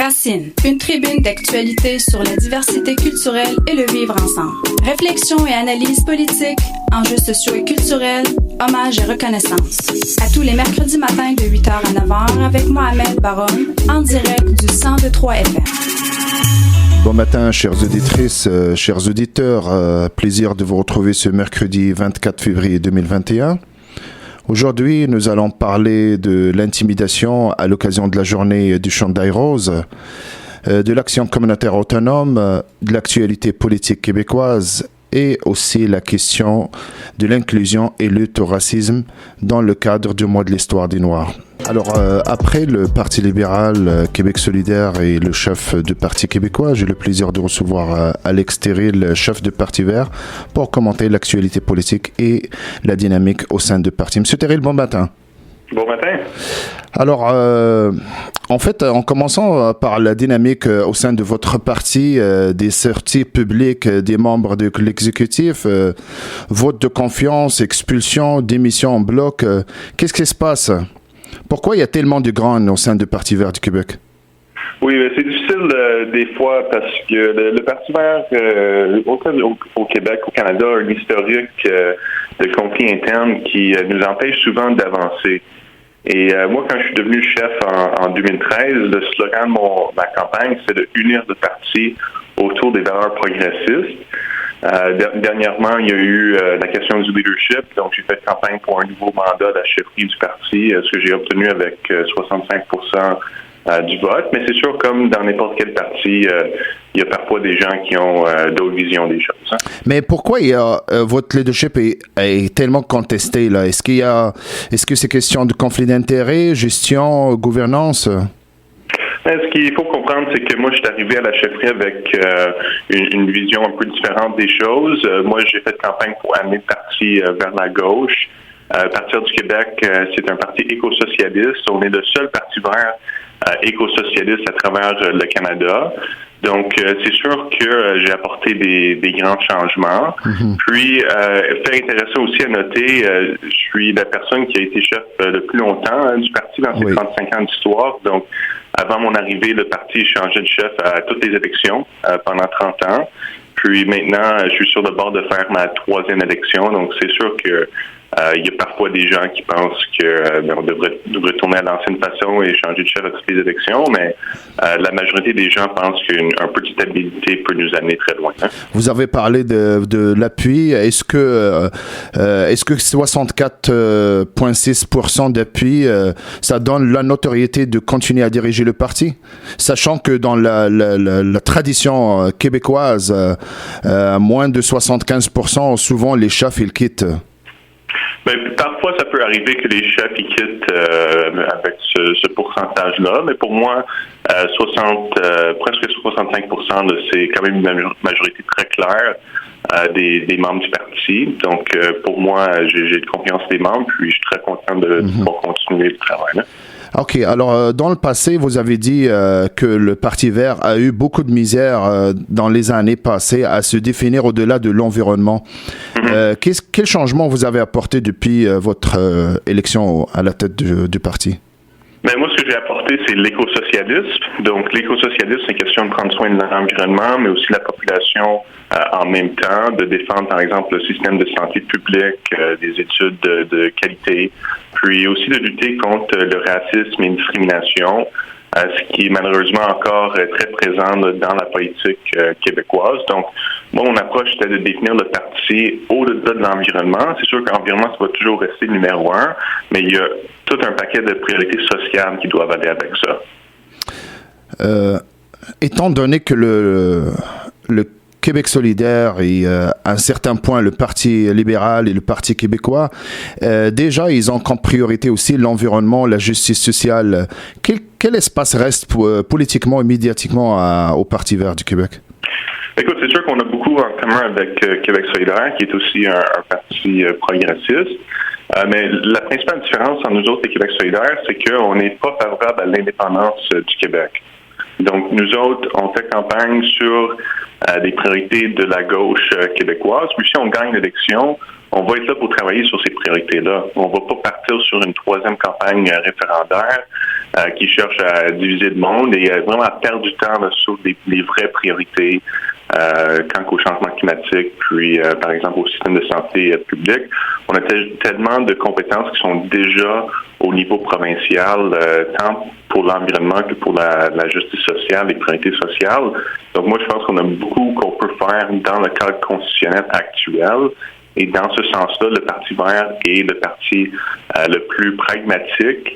Racine, une tribune d'actualité sur la diversité culturelle et le vivre ensemble. Réflexion et analyse politique, enjeux sociaux et culturels, hommage et reconnaissance. À tous les mercredis matins de 8h à 9h avec Mohamed Baroum, en direct du 102.3 FM. Bon matin, chères auditrices, chers auditeurs. Plaisir de vous retrouver ce mercredi 24 février 2021. Aujourd'hui, nous allons parler de l'intimidation à l'occasion de la journée du Chandail Rose, de l'action communautaire autonome, de l'actualité politique québécoise et aussi la question de l'inclusion et lutte au racisme dans le cadre du mois de l'histoire des Noirs. Alors, après le Parti libéral, Québec solidaire et le chef du Parti québécois, j'ai le plaisir de recevoir Alex Terril, chef du Parti vert, pour commenter l'actualité politique et la dynamique au sein du parti. Monsieur Terril, bon matin. Bon matin. Alors, en fait, en commençant par la dynamique au sein de votre parti, des sorties publiques des membres de l'exécutif, vote de confiance, expulsion, démission en bloc, qu'est-ce qui se passe? Pourquoi il y a tellement de graines au sein du Parti vert du Québec? Oui, c'est difficile des fois parce que le Parti vert au Québec, au Canada, a un historique de conflits internes qui nous empêche souvent d'avancer. Et moi, quand je suis devenu chef en 2013, le slogan de ma campagne, c'est de unir le parti autour des valeurs progressistes. Dernièrement, il y a eu la question du leadership, donc j'ai fait campagne pour un nouveau mandat de la chefferie du parti, ce que j'ai obtenu avec 65% du vote. Mais c'est sûr, comme dans n'importe quel parti, il y a parfois des gens qui ont d'autres visions des choses. Hein. Mais pourquoi votre leadership est tellement contesté là? Est-ce que c'est question de conflit d'intérêts, gestion, gouvernance? Ce qu'il faut comprendre, c'est que moi, je suis arrivé à la chefferie avec une vision un peu différente des choses. Moi, j'ai fait campagne pour amener le parti vers la gauche. Partir du Québec, c'est un parti éco-socialiste. On est le seul parti vert éco-socialiste à travers le Canada. Donc, c'est sûr que j'ai apporté des grands changements. Mm-hmm. Puis, fait intéressant aussi à noter, je suis la personne qui a été chef le plus longtemps du parti dans ses 35 ans d'histoire. Donc, avant mon arrivée, le parti changeait de chef à toutes les élections pendant 30 ans. Puis maintenant, je suis sur le bord de faire ma 3e élection. Donc, c'est sûr que il y a parfois des gens qui pensent qu'on devrait retourner à l'ancienne façon et changer de chef à toutes les élections, mais la majorité des gens pensent qu'un peu de stabilité peut nous amener très loin. Hein? Vous avez parlé de l'appui. Est-ce que 64,6% d'appui, ça donne la notoriété de continuer à diriger le parti? Sachant que dans la tradition québécoise, moins de 75%, souvent les chefs, ils quittent. Parfois, ça peut arriver que les chefs ils quittent avec ce pourcentage-là, mais pour moi, presque 65%, c'est quand même une majorité très claire des membres du parti. Donc, pour moi, j'ai de confiance des membres, puis je suis très content de pouvoir continuer le travail. Là. OK. Alors, dans le passé, vous avez dit que le Parti vert a eu beaucoup de misère dans les années passées à se définir au-delà de l'environnement. Mm-hmm. Quel changement vous avez apporté depuis votre élection à la tête du parti? Ben moi, ce que j'ai apporté, c'est l'écosocialisme. Donc, l'écosocialisme, c'est question de prendre soin de l'environnement, mais aussi de la population en même temps, de défendre, par exemple, le système de santé publique, des études de qualité, puis aussi de lutter contre le racisme et la discrimination, ce qui est malheureusement encore très présent dans la politique québécoise. Donc, moi, mon approche, c'était de définir le parti au-delà de l'environnement. C'est sûr que l'environnement, ça va toujours rester le numéro 1, mais il y a tout un paquet de priorités sociales qui doivent aller avec ça. Étant donné que le Québec solidaire et à un certain point le Parti libéral et le Parti québécois, déjà ils ont comme priorité aussi l'environnement, la justice sociale. Quel espace reste politiquement et médiatiquement au Parti vert du Québec? Écoute, c'est sûr qu'on a beaucoup en commun avec Québec solidaire, qui est aussi un parti progressiste. Mais la principale différence entre nous autres et Québec solidaire, c'est qu'on n'est pas favorable à l'indépendance du Québec. Donc, nous autres, on fait campagne sur des priorités de la gauche québécoise. Puis si on gagne l'élection, on va être là pour travailler sur ces priorités-là. On ne va pas partir sur une 3e campagne référendaire. qui cherche à diviser le monde et vraiment à perdre du temps là, sur les vraies priorités quant au changement climatique, puis par exemple au système de santé publique. On a tellement de compétences qui sont déjà au niveau provincial, tant pour l'environnement que pour la justice sociale, les priorités sociales. Donc moi, je pense qu'on a beaucoup qu'on peut faire dans le cadre constitutionnel actuel. Et dans ce sens-là, le Parti vert est le parti le plus pragmatique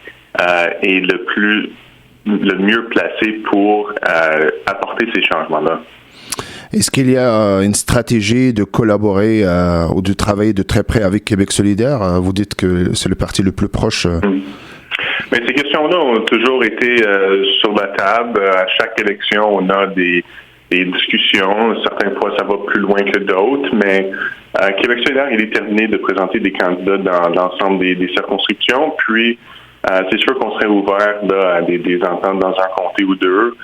et le mieux placé pour apporter ces changements-là. Est-ce qu'il y a une stratégie de collaborer ou de travailler de très près avec Québec solidaire? Vous dites que c'est le parti le plus proche. Mais ces questions-là ont toujours été sur la table. À chaque élection, on a des discussions. Certaines fois, ça va plus loin que d'autres, mais Québec solidaire est déterminé de présenter des candidats dans l'ensemble des circonscriptions. Puis, c'est sûr qu'on serait ouvert là, à des ententes dans un comté ou deux,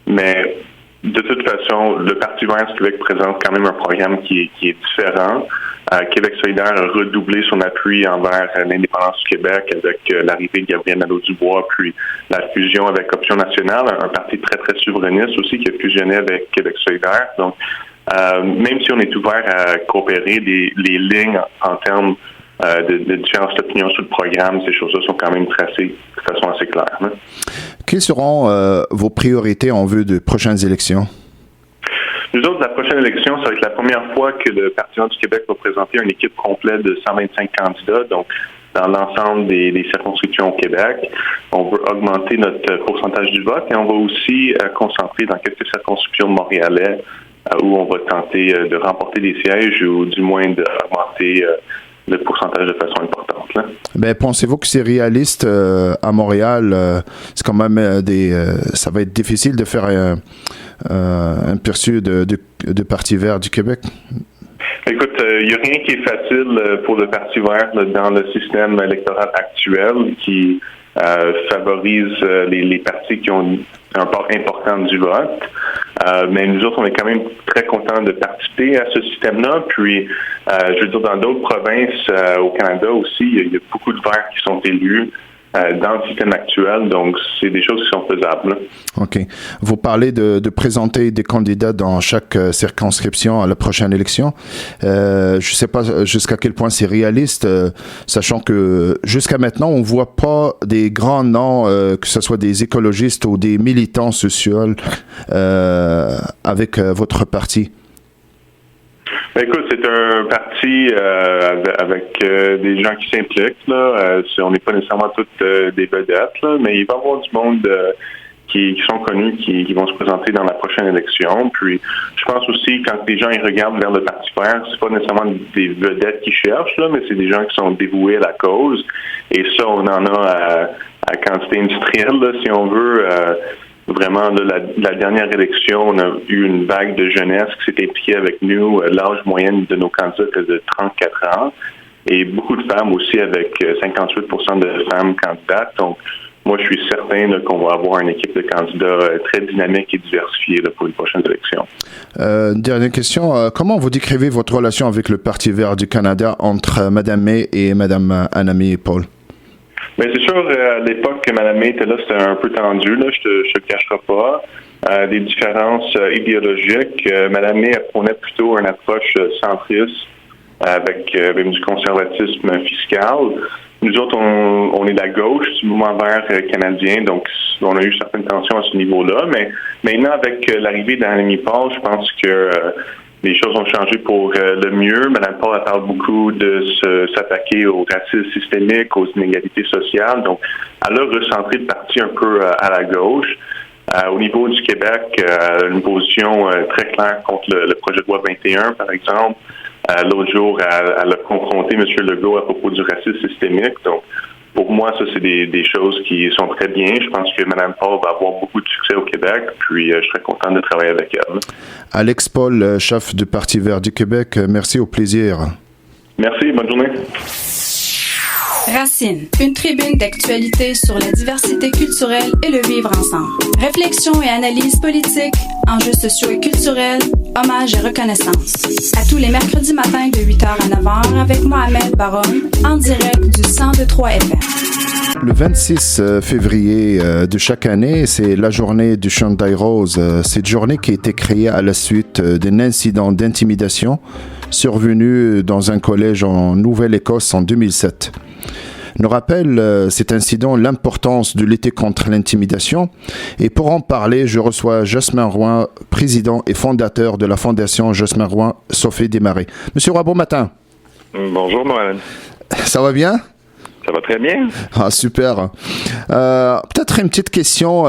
mais de toute façon, le Parti vert du Québec présente quand même un programme qui est différent. Québec solidaire a redoublé son appui envers l'indépendance du Québec avec l'arrivée de Gabriel Nadeau-Dubois, puis la fusion avec Option nationale, un parti très, très souverainiste aussi qui a fusionné avec Québec solidaire. Donc, même si on est ouvert à coopérer, les lignes en termes de différences d'opinion sur le programme, ces choses-là sont quand même tracées de façon assez claire. Hein? Quelles seront vos priorités en vue de prochaines élections? Nous autres, la prochaine élection, ça va être la première fois que le Parti vert du Québec va présenter une équipe complète de 125 candidats, donc dans l'ensemble des circonscriptions au Québec. On veut augmenter notre pourcentage du vote et on va aussi concentrer dans quelques circonscriptions de Montréalais où on va tenter de remporter des sièges ou du moins d'augmenter le pourcentage de façon importante. Là. Ben, pensez-vous que c'est réaliste à Montréal? C'est quand même ça va être difficile de faire un perçu de Parti vert du Québec? Écoute, il n'y a rien qui est facile pour le Parti vert là, dans le système électoral actuel qui favorise les partis qui ont un part important du vote. Mais nous autres, on est quand même très contents de participer à ce système-là. Puis, je veux dire, dans d'autres provinces au Canada aussi, il y a beaucoup de verts qui sont élus dans le système actuel. Donc, c'est des choses qui sont faisables. Là. OK. Vous parlez de présenter des candidats dans chaque circonscription à la prochaine élection. Je ne sais pas jusqu'à quel point c'est réaliste, sachant que jusqu'à maintenant, on ne voit pas des grands noms, que ce soit des écologistes ou des militants sociaux avec votre parti. Écoute, c'est un parti avec des gens qui s'impliquent. Là. On n'est pas nécessairement toutes des vedettes, là, mais il va y avoir du monde qui sont connus, qui vont se présenter dans la prochaine élection. Puis, je pense aussi, quand les gens ils regardent vers le Parti vert, c'est pas nécessairement des vedettes qui cherchent, là, mais c'est des gens qui sont dévoués à la cause. Et ça, on en a à quantité industrielle, là, si on veut. Vraiment, là, la dernière élection, on a eu une vague de jeunesse qui s'est impliquée avec nous. L'âge moyen de nos candidats était de 34 ans. Et beaucoup de femmes aussi, avec 58% de femmes candidates. Donc, moi, je suis certain là, qu'on va avoir une équipe de candidats très dynamique et diversifiée là, pour les prochaines élections. Dernière question. Comment vous décrivez votre relation avec le Parti vert du Canada entre Mme May et Mme Annamie Paul? Bien, c'est sûr, à l'époque que Mme May était là, c'était un peu tendu, là, je te le cacherai pas. Des différences idéologiques. Mme May prônait plutôt une approche centriste avec même du conservatisme fiscal. Nous autres, on est de la gauche du mouvement vert canadien, donc on a eu certaines tensions à ce niveau-là. Mais maintenant, avec l'arrivée d'Annamie Paul, je pense que les choses ont changé pour le mieux. Mme Paul parle beaucoup de s'attaquer au racisme systémique, aux inégalités sociales. Donc, elle a recentré le parti un peu à la gauche. Au niveau du Québec, elle a une position très claire contre le projet de loi 21, par exemple. L'autre jour, elle a confronté M. Legault à propos du racisme systémique. Donc, pour moi, ça, c'est des choses qui sont très bien. Je pense que Mme Paul va avoir beaucoup de succès au Québec, puis je serais content de travailler avec elle. Alex Paul, chef du Parti vert du Québec, merci, au plaisir. Merci, bonne journée. Racine, une tribune d'actualité sur la diversité culturelle et le vivre ensemble. Réflexion et analyse politique, enjeux sociaux et culturels, hommage et reconnaissance. À tous les mercredis matins de 8h à 9h avec Mohamed Baron, en direct du 102.3 FM. Le 26 février de chaque année, c'est la journée du Chandail Rose. Cette journée qui a été créée à la suite d'un incident d'intimidation survenu dans un collège en Nouvelle-Écosse en 2007. Nous rappelle cet incident l'importance de lutter contre l'intimidation. Et pour en parler, je reçois Jasmin Roy, président et fondateur de la Fondation Jasmin Roy Sophie Desmarais. Monsieur Roy, bon matin. Bonjour, Noël. Ça va bien? Ça va très bien. Ah, super. Peut-être une petite question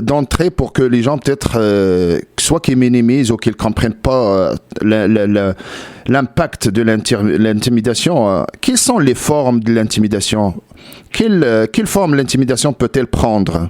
d'entrée pour que les gens, peut-être, soit qu'ils minimisent ou qu'ils ne comprennent pas l'impact de l'intimidation. Quelles sont les formes de l'intimidation? Quelle forme l'intimidation peut-elle prendre?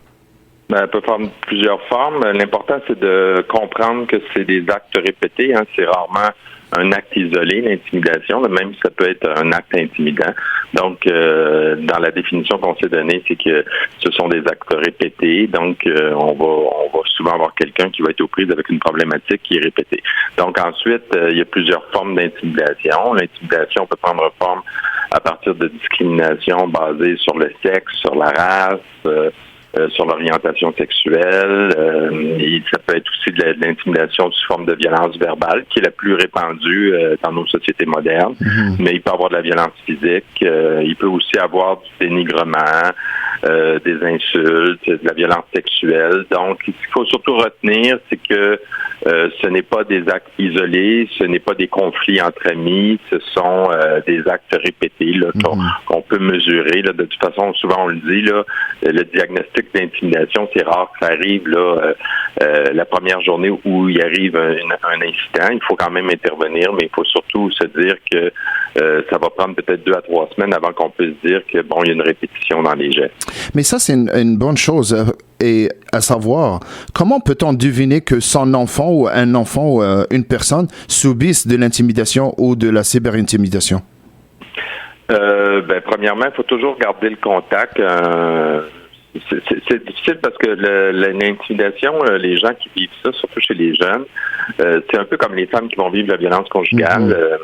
Elle peut prendre plusieurs formes. L'important, c'est de comprendre que c'est des actes répétés. C'est rarement un acte isolé, l'intimidation, même si ça peut être un acte intimidant. Donc, dans la définition qu'on s'est donnée, c'est que ce sont des actes répétés. Donc, on va souvent avoir quelqu'un qui va être aux prises avec une problématique qui est répétée. Donc, ensuite, il y a plusieurs formes d'intimidation. L'intimidation peut prendre forme à partir de discrimination basée sur le sexe, sur la race, sur l'orientation sexuelle. Et ça peut être aussi de l'intimidation sous forme de violence verbale, qui est la plus répandue dans nos sociétés modernes. Mm-hmm. Mais il peut y avoir de la violence physique. Il peut aussi avoir du dénigrement, des insultes, de la violence sexuelle. Donc, ce qu'il faut surtout retenir, c'est que ce n'est pas des actes isolés, ce n'est pas des conflits entre amis, ce sont des actes répétés là, qu'on peut mesurer. Là. De toute façon, souvent on le dit, là, le diagnostic d'intimidation, c'est rare que ça arrive là, la première journée où il arrive un incident. Il faut quand même intervenir, mais il faut surtout se dire que ça va prendre peut-être 2 à 3 semaines avant qu'on puisse dire que bon, il y a une répétition dans les gestes. Mais ça, c'est une bonne chose. Et à savoir, comment peut-on deviner que son enfant ou un enfant ou une personne subissent de l'intimidation ou de la cyberintimidation? Premièrement, il faut toujours garder le contact. C'est difficile parce que l'intimidation, les gens qui vivent ça, surtout chez les jeunes, c'est un peu comme les femmes qui vont vivre la violence conjugale. Mm-hmm.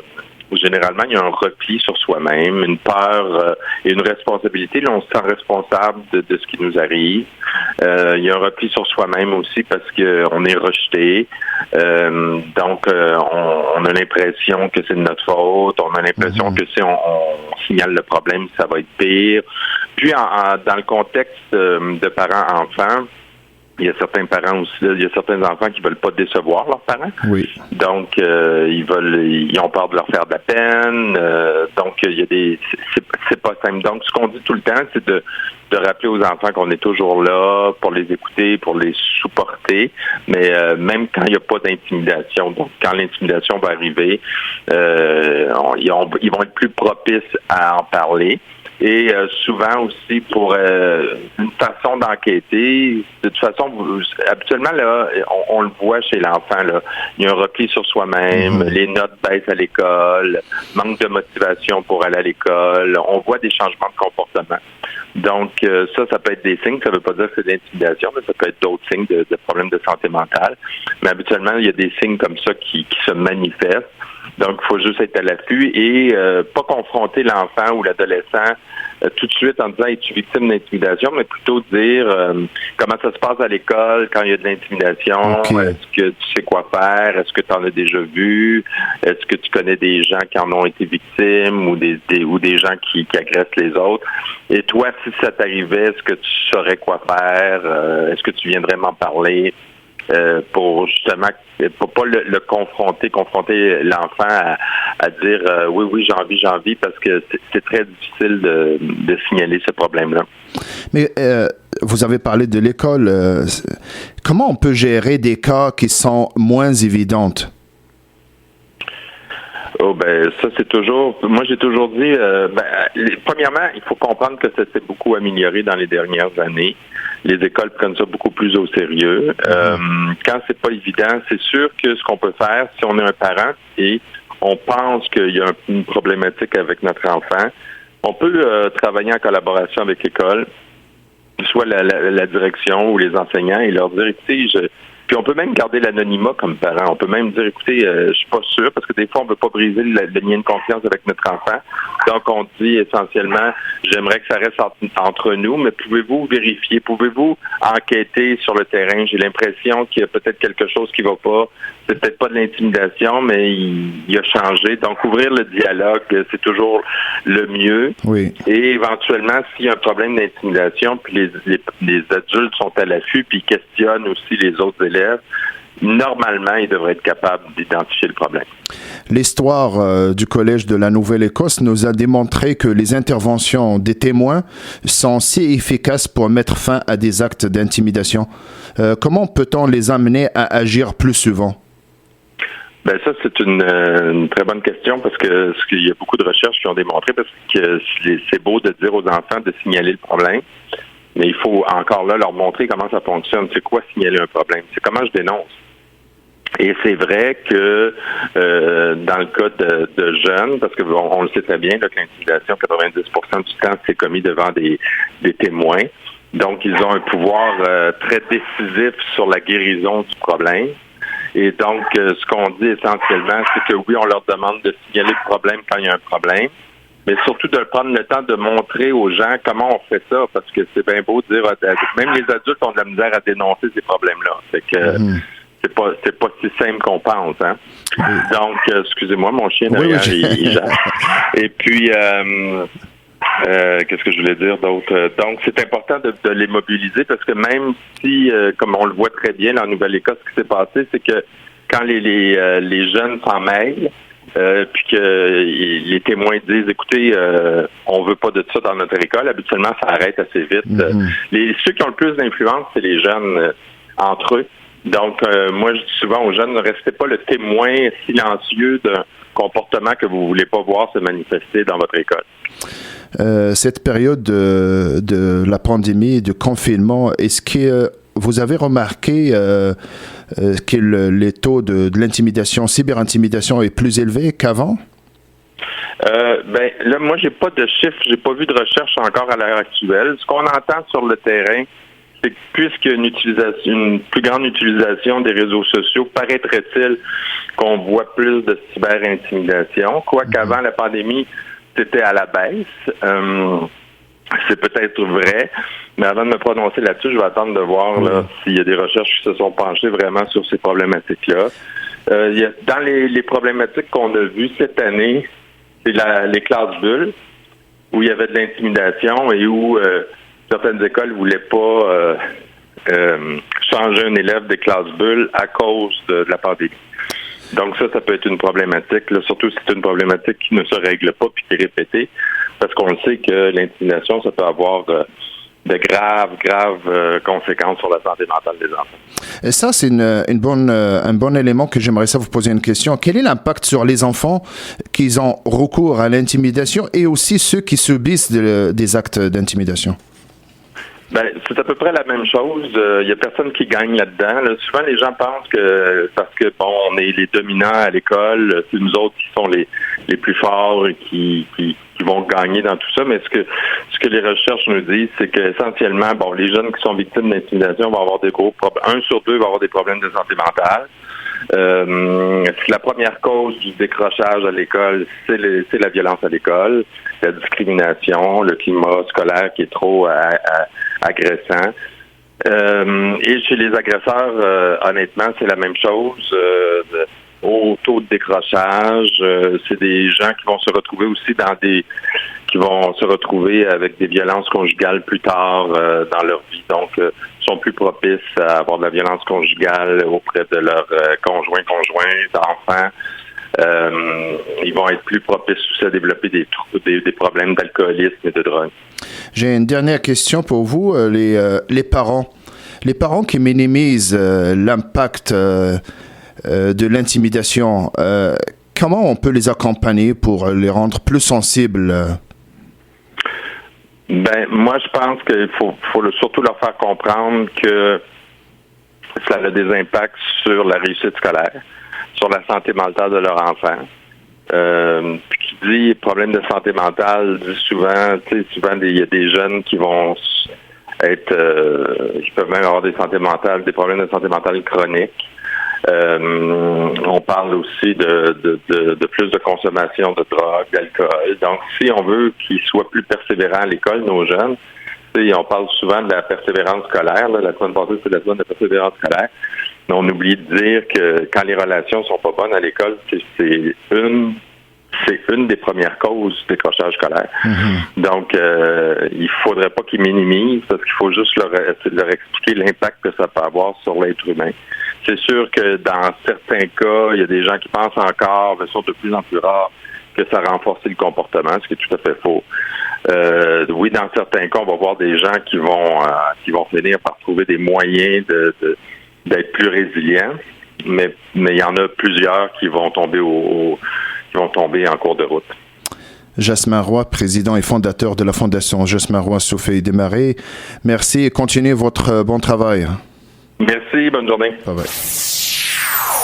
Généralement, il y a un repli sur soi-même, une peur et une responsabilité. Là, on se sent responsable de ce qui nous arrive. Il y a un repli sur soi-même aussi parce qu'on est rejeté. Donc, on a l'impression que c'est de notre faute. On a l'impression que si on signale le problème, ça va être pire. Puis, dans le contexte de parents-enfants, il y a certains parents aussi, il y a certains enfants qui veulent pas décevoir leurs parents. Oui. Donc ils ont peur de leur faire de la peine. Donc il y a c'est pas simple. Donc ce qu'on dit tout le temps, c'est de rappeler aux enfants qu'on est toujours là pour les écouter, pour les supporter, mais même quand il n'y a pas d'intimidation. Donc quand l'intimidation va arriver, ils vont être plus propices à en parler. Et souvent aussi pour une façon d'enquêter, de toute façon, habituellement là, on le voit chez l'enfant là, il y a un repli sur soi-même, les notes baissent à l'école, manque de motivation pour aller à l'école, on voit des changements de comportement. Donc ça peut être des signes, ça veut pas dire que c'est de l'intimidation, mais ça peut être d'autres signes de problèmes de santé mentale. Mais habituellement, il y a des signes comme ça qui se manifestent. Donc, il faut juste être à l'affût et pas confronter l'enfant ou l'adolescent tout de suite en disant « Es-tu victime d'intimidation? » mais plutôt dire comment ça se passe à l'école quand il y a de l'intimidation. Okay. Est-ce que tu sais quoi faire? Est-ce que tu en as déjà vu? Est-ce que tu connais des gens qui en ont été victimes ou des gens qui agressent les autres? Et toi, si ça t'arrivait, est-ce que tu saurais quoi faire? Est-ce que tu viendrais m'en parler? Pour justement pour pas le confronter l'enfant à dire oui j'ai envie parce que c'est très difficile de signaler ce problème-là. Mais vous avez parlé de l'école. Comment on peut gérer des cas qui sont moins évidentes? Ça c'est toujours. Moi j'ai toujours dit. Premièrement, il faut comprendre que ça s'est beaucoup amélioré dans les dernières années. Les écoles prennent ça beaucoup plus au sérieux. Quand c'est pas évident, c'est sûr que ce qu'on peut faire, si on est un parent et on pense qu'il y a une problématique avec notre enfant, on peut travailler en collaboration avec l'école, soit la direction ou les enseignants, et leur dire, écoutez, Puis on peut même garder l'anonymat comme parent. On peut même dire, écoutez, je suis pas sûr, parce que des fois, on veut pas briser le lien de confiance avec notre enfant. Donc, on dit essentiellement, j'aimerais que ça reste entre nous, mais pouvez-vous vérifier, pouvez-vous enquêter sur le terrain? J'ai l'impression qu'il y a peut-être quelque chose qui va pas. C'est peut-être pas de l'intimidation, mais il a changé. Donc, ouvrir le dialogue, c'est toujours le mieux. Oui. Et éventuellement, s'il y a un problème d'intimidation, puis les adultes sont à l'affût, puis ils questionnent aussi les autres élèves, normalement, ils devraient être capables d'identifier le problème. L'histoire du Collège de la Nouvelle-Écosse nous a démontré que les interventions des témoins sont si efficaces pour mettre fin à des actes d'intimidation. Comment peut-on les amener à agir plus souvent? Ben ça, c'est une très bonne question parce qu'il y a beaucoup de recherches qui ont démontré parce que c'est beau de dire aux enfants de signaler le problème, mais il faut encore là leur montrer comment ça fonctionne. C'est quoi signaler un problème? C'est comment je dénonce. Et c'est vrai que dans le cas de jeunes, parce que on le sait très bien, là, que l'intimidation, 90% du temps, c'est commis devant des témoins. Donc, ils ont un pouvoir très décisif sur la guérison du problème. Et donc, ce qu'on dit essentiellement, c'est que oui, on leur demande de signaler le problème quand il y a un problème, mais surtout de prendre le temps de montrer aux gens comment on fait ça, parce que c'est bien beau de dire, même les adultes ont de la misère à dénoncer ces problèmes-là. Fait que c'est pas si simple qu'on pense, hein. Donc, excusez-moi, mon chien derrière, il jappe. Et puis, qu'est-ce que je voulais dire d'autre? Donc, c'est important de les mobiliser parce que même si, comme on le voit très bien en Nouvelle-Écosse, ce qui s'est passé, c'est que quand les jeunes s'en mêlent, puis que les témoins disent, écoutez, on veut pas de ça dans notre école, habituellement, ça arrête assez vite. Ceux qui ont le plus d'influence, c'est les jeunes entre eux. Donc, moi, je dis souvent aux jeunes, ne restez pas le témoin silencieux d'un comportement que vous voulez pas voir se manifester dans votre école. Cette période de la pandémie, du confinement, est-ce que vous avez remarqué que les taux de l'intimidation, cyberintimidation est plus élevé qu'avant? Ben là, moi, j'ai pas de chiffres, j'ai pas vu de recherche encore à l'heure actuelle. Ce qu'on entend sur le terrain, c'est que puisqu'il y a une plus grande utilisation des réseaux sociaux, paraîtrait-il qu'on voit plus de cyberintimidation. Quoiqu'avant la pandémie, c'était à la baisse. C'est peut-être vrai, mais avant de me prononcer là-dessus, je vais attendre de voir s'il y a des recherches qui se sont penchées vraiment sur ces problématiques-là. Dans les problématiques qu'on a vues cette année, c'est les classes bulles, où il y avait de l'intimidation et où certaines écoles ne voulaient pas changer un élève des classes bulles à cause de la pandémie. Donc ça peut être une problématique, là, surtout si c'est une problématique qui ne se règle pas puis qui est répétée, parce qu'on le sait que l'intimidation, ça peut avoir de graves conséquences sur la santé mentale des enfants. Et ça, c'est un bon élément que j'aimerais ça vous poser une question. Quel est l'impact sur les enfants qui ont recours à l'intimidation et aussi ceux qui subissent des actes d'intimidation? Ben, c'est à peu près la même chose. Il y a personne qui gagne là-dedans. Là, souvent, les gens pensent que parce que on est les dominants à l'école, c'est nous autres qui sont les plus forts et qui vont gagner dans tout ça. Mais ce que les recherches nous disent, c'est qu'essentiellement, les jeunes qui sont victimes d'intimidation vont avoir des gros problèmes. 1 sur 2 va avoir des problèmes de santé mentale. La première cause du décrochage à l'école, c'est la violence à l'école, la discrimination, le climat scolaire qui est trop agressant. Et chez les agresseurs, honnêtement, c'est la même chose. Au taux de décrochage, c'est des gens qui vont se retrouver aussi qui vont se retrouver avec des violences conjugales plus tard dans leur vie. Donc, sont plus propices à avoir de la violence conjugale auprès de leurs conjoints, enfants. Ils vont être plus propices aussi à développer des problèmes d'alcoolisme et de drogue. J'ai une dernière question pour vous, les parents. Les parents qui minimisent l'impact de l'intimidation, comment on peut les accompagner pour les rendre plus sensibles? Ben, moi, je pense qu'il faut surtout leur faire comprendre que ça a des impacts sur la réussite scolaire, sur la santé mentale de leur enfant. Puis qui dit problème de santé mentale, dit souvent, il y a des jeunes qui vont ils peuvent même avoir des problèmes de santé mentale chroniques. On parle aussi de plus de consommation de drogue, d'alcool. Donc, si on veut qu'ils soient plus persévérants à l'école, nos jeunes, on parle souvent de la persévérance scolaire. Là, la semaine passée, c'est la semaine de persévérance scolaire. Mais on oublie de dire que quand les relations sont pas bonnes à l'école, c'est une des premières causes du décrochage scolaire. Mm-hmm. Donc, il faudrait pas qu'ils minimisent, parce qu'il faut juste leur expliquer l'impact que ça peut avoir sur l'être humain. C'est sûr que dans certains cas, il y a des gens qui pensent encore, mais sont de plus en plus rares, que ça renforce le comportement, ce qui est tout à fait faux. Oui, dans certains cas, on va voir des gens qui vont finir par trouver des moyens d'être plus résilients, mais il y en a plusieurs qui vont tomber en cours de route. Jasmin Roy, président et fondateur de la Fondation Jasmin Roy Soufey des Marais. Merci et continuez votre bon travail. Merci, bonne journée. Bye bye.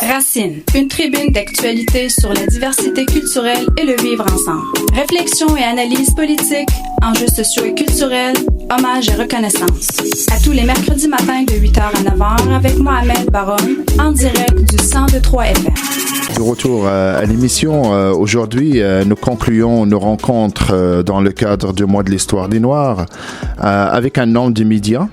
Racine, une tribune d'actualité sur la diversité culturelle et le vivre ensemble. Réflexion et analyse politique, enjeux sociaux et culturels, hommages et reconnaissance. À tous les mercredis matins de 8h à 9h avec Mohamed Baron, en direct du 102.3 FM. De retour à l'émission, aujourd'hui, nous concluons nos rencontres dans le cadre du mois de l'histoire des Noirs avec un homme des médias.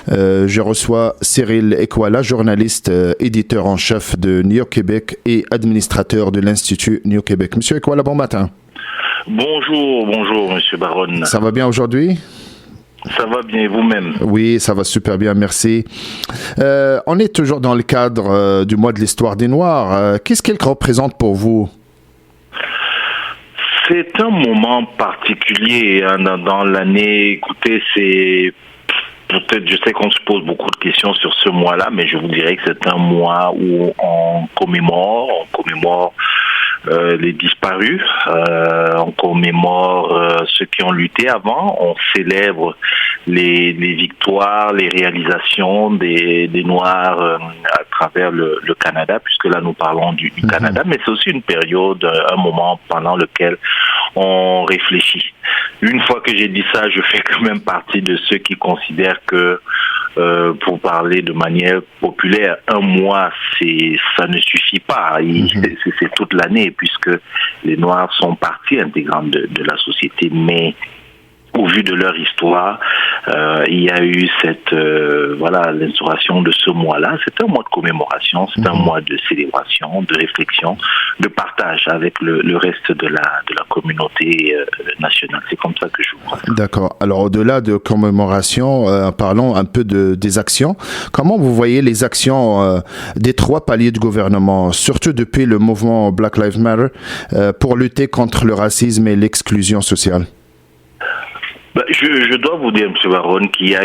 Je reçois Cyril Ekwala, journaliste, éditeur en chef de Néo-Québec et administrateur de l'Institut Néo-Québec. Monsieur Ekwala, bon matin. Bonjour, Monsieur Baron. Ça va bien aujourd'hui? Ça va bien, vous-même? Oui, ça va super bien, merci. On est toujours dans le cadre du mois de l'histoire des Noirs. Qu'est-ce qu'elle représente pour vous? C'est un moment particulier dans l'année. Écoutez, c'est... Peut-être, je sais qu'on se pose beaucoup de questions sur ce mois-là, mais je vous dirais que c'est un mois où on commémore les disparus, on commémore ceux qui ont lutté avant, on célèbre les victoires, les réalisations des Noirs à travers le Canada, puisque là nous parlons du Canada, mais c'est aussi une période, un moment pendant lequel on réfléchit. Une fois que j'ai dit ça, je fais quand même partie de ceux qui considèrent que pour parler de manière populaire, un mois, ça ne suffit pas. C'est toute l'année, puisque les Noirs sont partie intégrante de la société, mais au vu de leur histoire, il y a eu l'instauration de ce mois-là. C'est un mois de commémoration, c'est un mois de célébration, de réflexion, de partage avec le reste de la communauté nationale. C'est comme ça que je vois. D'accord. Alors, au-delà de commémoration, parlons un peu des actions. Comment vous voyez les actions des trois paliers du gouvernement, surtout depuis le mouvement Black Lives Matter, pour lutter contre le racisme et l'exclusion sociale? Je dois vous dire, M. Baron, qu'il y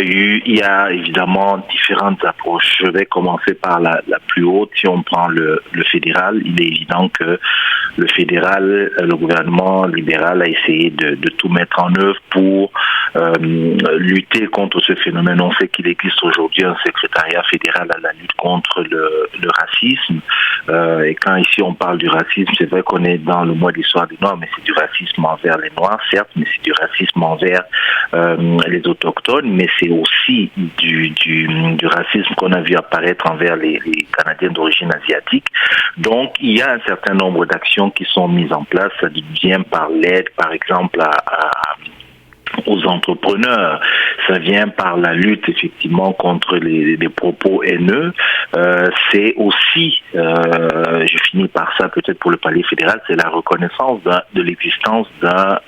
a évidemment différentes approches. Je vais commencer par la plus haute. Si on prend le fédéral, il est évident que le fédéral, le gouvernement libéral a essayé de tout mettre en œuvre pour lutter contre ce phénomène. On sait qu'il existe aujourd'hui un secrétariat fédéral à la lutte contre le racisme. Et quand ici on parle du racisme, c'est vrai qu'on est dans le mois de l'histoire des Noirs, mais c'est du racisme envers les Noirs, certes, mais c'est du racisme envers les autochtones, mais c'est aussi du racisme qu'on a vu apparaître envers les Canadiens d'origine asiatique. Donc, il y a un certain nombre d'actions qui sont mises en place. Ça vient par l'aide, par exemple, aux entrepreneurs. Ça vient par la lutte, effectivement, contre les propos haineux. C'est aussi, je finis par ça peut-être pour le palier fédéral, c'est la reconnaissance de l'existence d'un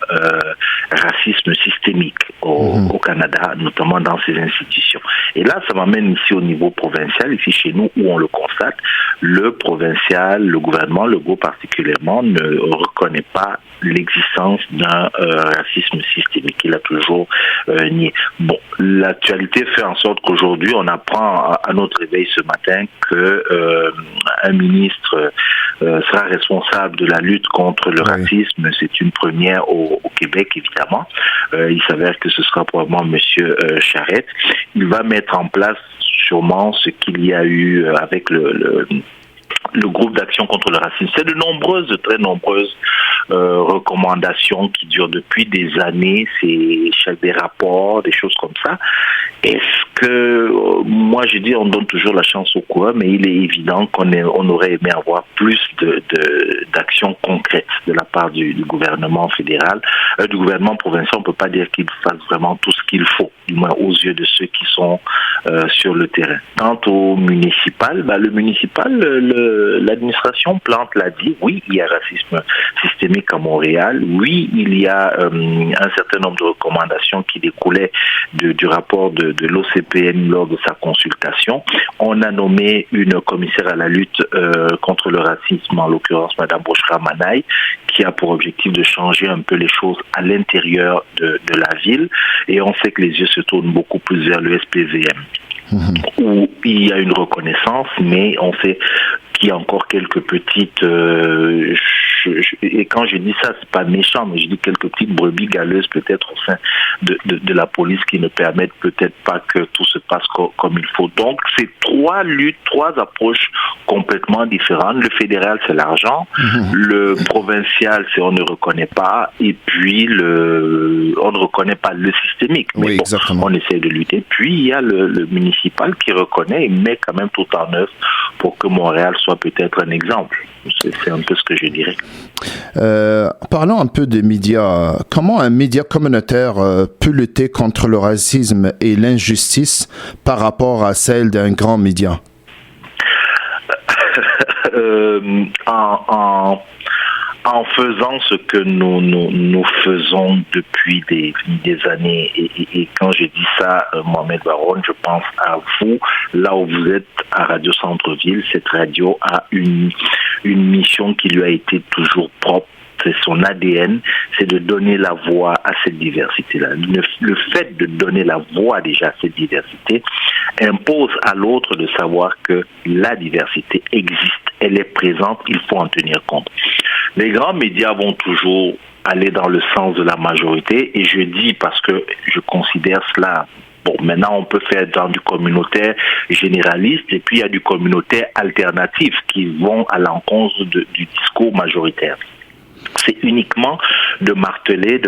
racisme systémique au Canada, notamment dans ces institutions. Et là, ça m'amène ici au niveau provincial, ici chez nous, où on le constate, le provincial, le gouvernement, le GO particulièrement, ne reconnaît pas l'existence d'un racisme systémique. Il a toujours nié. Bon, l'actualité fait en sorte qu'aujourd'hui, on apprend à notre réveil ce matin que un ministre sera responsable de la lutte contre le racisme. C'est une première au Québec, évidemment. Il s'avère que ce sera probablement M. Charette. Il va mettre en place sûrement ce qu'il y a eu avec le groupe d'action contre le racisme. C'est de très nombreuses recommandations qui durent depuis des années, c'est des rapports, des choses comme ça. Est-ce que, moi je dis on donne toujours la chance au coureur, mais il est évident on aurait aimé avoir plus d'actions concrètes de la part du gouvernement fédéral, du gouvernement provincial. On ne peut pas dire qu'il fasse vraiment tout ce qu'il faut, du moins aux yeux de ceux qui sont sur le terrain. Quant au municipal, le municipal, l'administration Plante l'a dit, oui, il y a racisme systémique à Montréal, oui, il y a un certain nombre de recommandations qui découlaient du rapport de l'OCPN lors de sa consultation. On a nommé une commissaire à la lutte contre le racisme, en l'occurrence Mme Boshra Manaï, qui a pour objectif de changer un peu les choses à l'intérieur de la ville. Et on sait que les yeux se tournent beaucoup plus vers le SPVM, où il y a une reconnaissance, mais on sait qu'il y a encore quelques petites... et quand je dis ça, c'est pas méchant, mais je dis quelques petites brebis galeuses peut-être au sein de la police qui ne permettent peut-être pas que tout se passe comme il faut. Donc, c'est trois approches complètement différentes. Le fédéral, c'est l'argent. Le provincial, c'est on ne reconnaît pas. Et puis, on ne reconnaît pas le systémique. Mais on essaie de lutter. Puis, il y a le municipal qui reconnaît et met quand même tout en œuvre pour que Montréal soit peut-être un exemple. C'est un peu ce que je dirais. Parlons un peu des médias. Comment un média communautaire peut lutter contre le racisme et l'injustice par rapport à celle d'un grand média? En faisant ce que nous faisons depuis des années, et quand je dis ça, Mohamed Baron, je pense à vous, là où vous êtes à Radio Centre-Ville. Cette radio a une mission qui lui a été toujours propre. C'est son ADN, c'est de donner la voix à cette diversité-là. Le fait de donner la voix déjà à cette diversité impose à l'autre de savoir que la diversité existe, elle est présente, il faut en tenir compte. Les grands médias vont toujours aller dans le sens de la majorité, et je dis parce que je considère cela. Bon, maintenant, on peut faire dans du communautaire généraliste, et puis il y a du communautaire alternatif qui vont à l'encontre du discours majoritaire. C'est uniquement de marteler.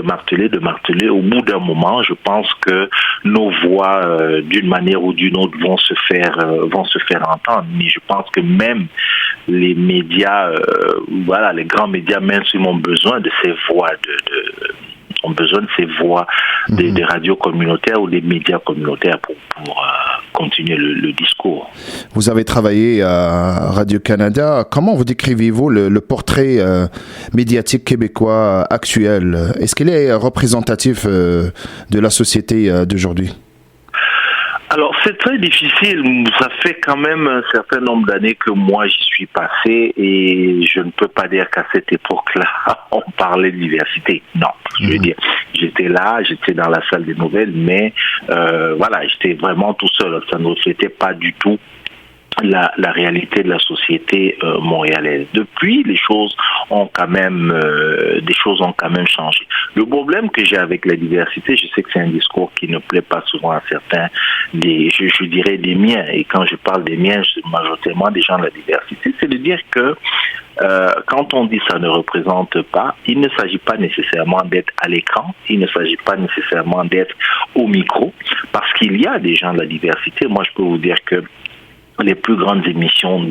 Au bout d'un moment, je pense que nos voix, d'une manière ou d'une autre, vont se faire entendre. Mais je pense que même les médias, les grands médias mainstream ont besoin de ces voix des radios communautaires ou des médias communautaires pour continuer le discours. Vous avez travaillé à Radio-Canada. Comment vous décrivez-vous le portrait médiatique québécois actuel? Est-ce qu'il est représentatif de la société d'aujourd'hui? Alors, c'est très difficile. Ça fait quand même un certain nombre d'années que moi, j'y suis passé, et je ne peux pas dire qu'à cette époque-là, on parlait de diversité. Non, je veux dire, j'étais là, j'étais dans la salle des nouvelles, mais j'étais vraiment tout seul. Ça ne reflétait pas du tout la réalité de la société montréalaise. Depuis, les choses ont quand même changé. Le problème que j'ai avec la diversité, je sais que c'est un discours qui ne plaît pas souvent à certains, je dirais des miens, et quand je parle des miens, c'est majoritairement des gens de la diversité, c'est de dire que quand on dit ça ne représente pas, il ne s'agit pas nécessairement d'être à l'écran, il ne s'agit pas nécessairement d'être au micro, parce qu'il y a des gens de la diversité. Moi, je peux vous dire que les plus grandes émissions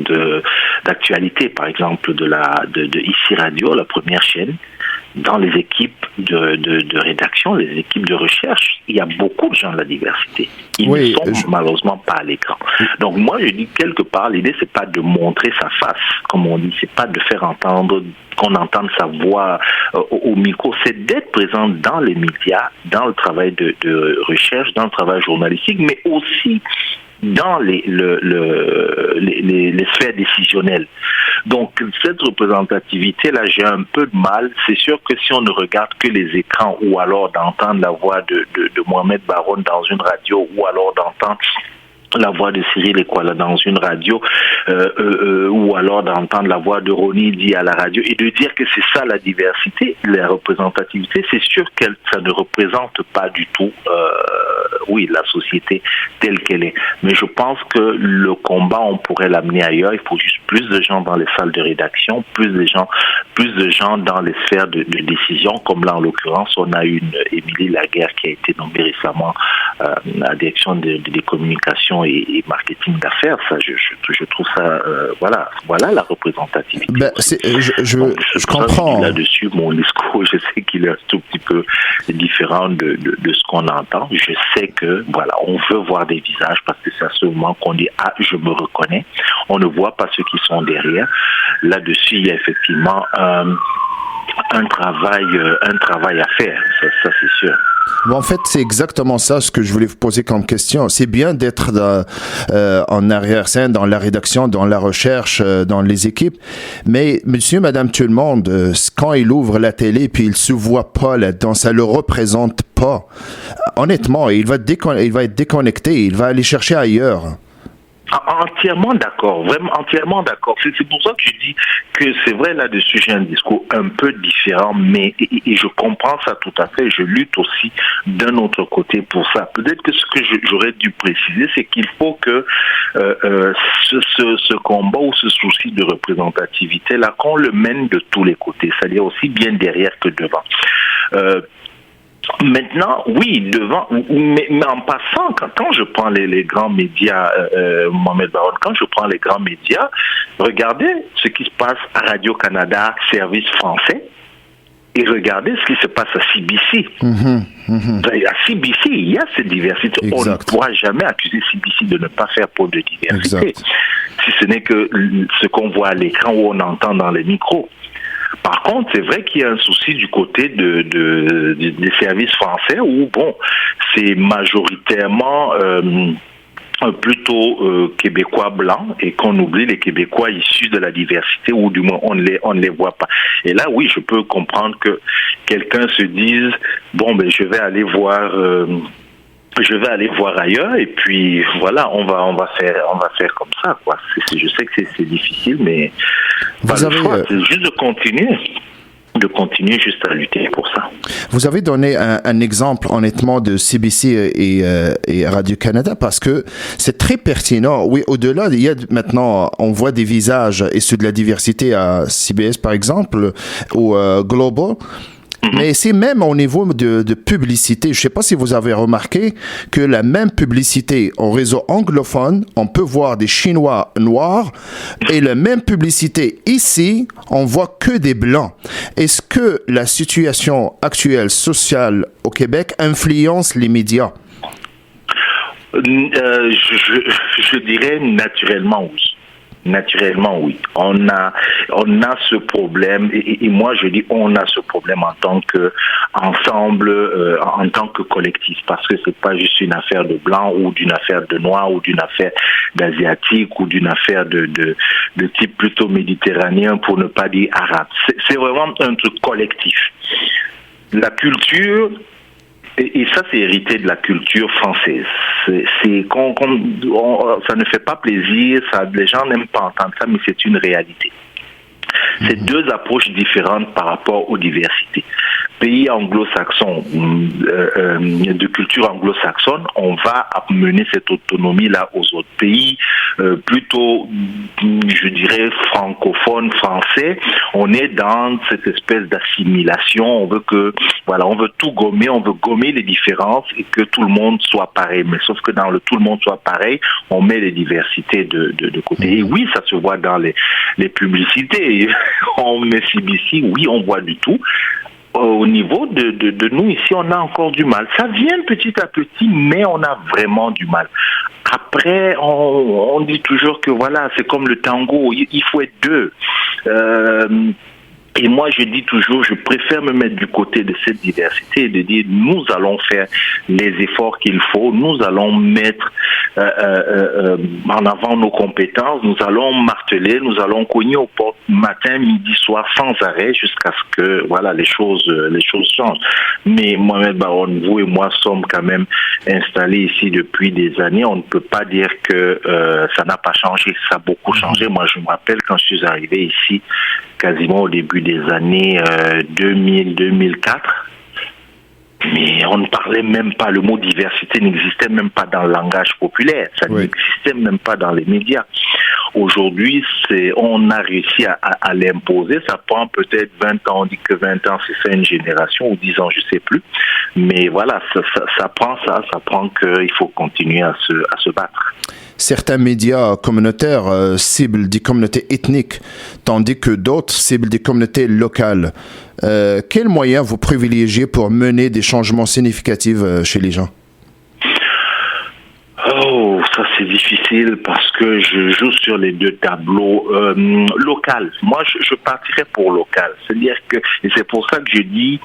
d'actualité, par exemple de ICI Radio, la première chaîne, dans les équipes de rédaction, les équipes de recherche, il y a beaucoup de gens de la diversité. Ils ne sont malheureusement pas à l'écran. Donc moi, je dis quelque part, l'idée, c'est pas de montrer sa face, comme on dit, c'est pas de faire entendre, qu'on entende sa voix au micro, c'est d'être présent dans les médias, dans le travail de recherche, dans le travail journalistique, mais aussi dans les sphères décisionnelles. Donc, cette représentativité-là, j'ai un peu de mal. C'est sûr que si on ne regarde que les écrans, ou alors d'entendre la voix de Mohamed Baron dans une radio, ou alors d'entendre la voix de Cyril Ekwala dans une radio ou alors d'entendre la voix de Ronnie dit à la radio et de dire que c'est ça la diversité, la représentativité, c'est sûr que ça ne représente pas du tout la société telle qu'elle est. Mais je pense que le combat, on pourrait l'amener ailleurs. Il faut juste plus de gens dans les salles de rédaction, plus de gens dans les sphères de décision, comme là en l'occurrence, on a une Émilie Laguerre qui a été nommée récemment à la direction des communications et marketing d'affaires. Ça, je trouve ça, voilà la représentativité. Je comprends. Là-dessus, mon discours, je sais qu'il est un tout petit peu différent de ce qu'on entend. Je sais que, on veut voir des visages parce que c'est à ce moment qu'on dit « Ah, je me reconnais ». On ne voit pas ceux qui sont derrière. Là-dessus, il y a effectivement un travail à faire, ça c'est sûr. En fait, c'est exactement ça ce que je voulais vous poser comme question. C'est bien d'être en arrière-scène, dans la rédaction, dans la recherche, dans les équipes. Mais monsieur, madame, tout le monde, quand il ouvre la télé puis il se voit pas là-dedans, ça le représente pas. Honnêtement, il va être déconnecté, il va aller chercher ailleurs. Entièrement d'accord, vraiment entièrement d'accord. C'est pour ça que je dis que c'est vrai, là-dessus j'ai un discours un peu différent, mais et je comprends ça tout à fait, je lutte aussi d'un autre côté pour ça. Peut-être que ce que j'aurais dû préciser, c'est qu'il faut que ce combat ou ce souci de représentativité, là, qu'on le mène de tous les côtés, c'est-à-dire aussi bien derrière que devant. Maintenant, oui, devant, mais en passant, quand je prends les grands médias, Mohamed Baron, quand je prends les grands médias, regardez ce qui se passe à Radio-Canada, service français, et regardez ce qui se passe à CBC. À CBC, il y a cette diversité. Exact. On ne pourra jamais accuser CBC de ne pas faire preuve de diversité, si ce n'est que ce qu'on voit à l'écran ou on entend dans les micros. Par contre, c'est vrai qu'il y a un souci du côté des services français où, c'est majoritairement plutôt Québécois blancs et qu'on oublie les Québécois issus de la diversité ou du moins on ne les voit pas. Et là, oui, je peux comprendre que quelqu'un se dise, je vais aller voir ailleurs et puis voilà, on va faire comme ça, quoi. Je sais que c'est difficile, mais c'est juste de continuer juste à lutter pour ça. Vous avez donné un exemple honnêtement de CBC et Radio-Canada parce que c'est très pertinent. Oui, au-delà, il y a maintenant, on voit des visages issus de la diversité à CBS par exemple ou Global. Mais c'est même au niveau de publicité. Je ne sais pas si vous avez remarqué que la même publicité au réseau anglophone, on peut voir des Chinois noirs et la même publicité ici, on voit que des blancs. Est-ce que la situation actuelle sociale au Québec influence les médias? Je dirais naturellement oui. Naturellement, oui. On a ce problème, et moi je dis on a ce problème en tant que ensemble, en tant que collectif, parce que c'est pas juste une affaire de blanc ou d'une affaire de noir ou d'une affaire d'asiatique ou d'une affaire de type plutôt méditerranéen pour ne pas dire arabe. C'est vraiment un truc collectif. La culture. Et ça, c'est hérité de la culture française. Ça ne fait pas plaisir, les gens n'aiment pas entendre ça, mais c'est une réalité. C'est deux approches différentes par rapport aux diversités. Pays anglo-saxons, de culture anglo-saxonne, on va amener cette autonomie-là aux autres pays, plutôt, je dirais, francophones, français. On est dans cette espèce d'assimilation. On veut tout gommer, on veut gommer les différences et que tout le monde soit pareil. Mais sauf que dans le tout le monde soit pareil, on met les diversités de côté. Et oui, ça se voit dans les publicités. On met CBC, oui, on voit du tout. Au niveau de nous ici, on a encore du mal. Ça vient petit à petit, mais on a vraiment du mal. Après, on dit toujours que voilà, c'est comme le tango, il faut être deux. Et moi, je dis toujours, je préfère me mettre du côté de cette diversité et de dire, nous allons faire les efforts qu'il faut, nous allons mettre en avant nos compétences, nous allons marteler, nous allons cogner aux portes matin, midi, soir, sans arrêt, jusqu'à ce que voilà les choses changent. Mais Mohamed Baron, vous et moi sommes quand même installés ici depuis des années. On ne peut pas dire que ça n'a pas changé, ça a beaucoup changé. Moi, je me rappelle quand je suis arrivé ici, quasiment au début des années 2000-2004, mais on ne parlait même pas, le mot diversité n'existait même pas dans le langage populaire, ça n'existait même pas dans les médias. Aujourd'hui, on a réussi à l'imposer, ça prend peut-être 20 ans, on dit que 20 ans c'est ça une génération, ou 10 ans, je sais plus, mais voilà, ça prend qu'il faut continuer à se battre. Certains médias communautaires ciblent des communautés ethniques, tandis que d'autres ciblent des communautés locales. Quels moyens vous privilégiez pour mener des changements significatifs chez les gens? Oh, ça c'est difficile parce que je joue sur les deux tableaux. Local, moi je partirais pour local. C'est-à-dire que, et c'est pour ça que je dis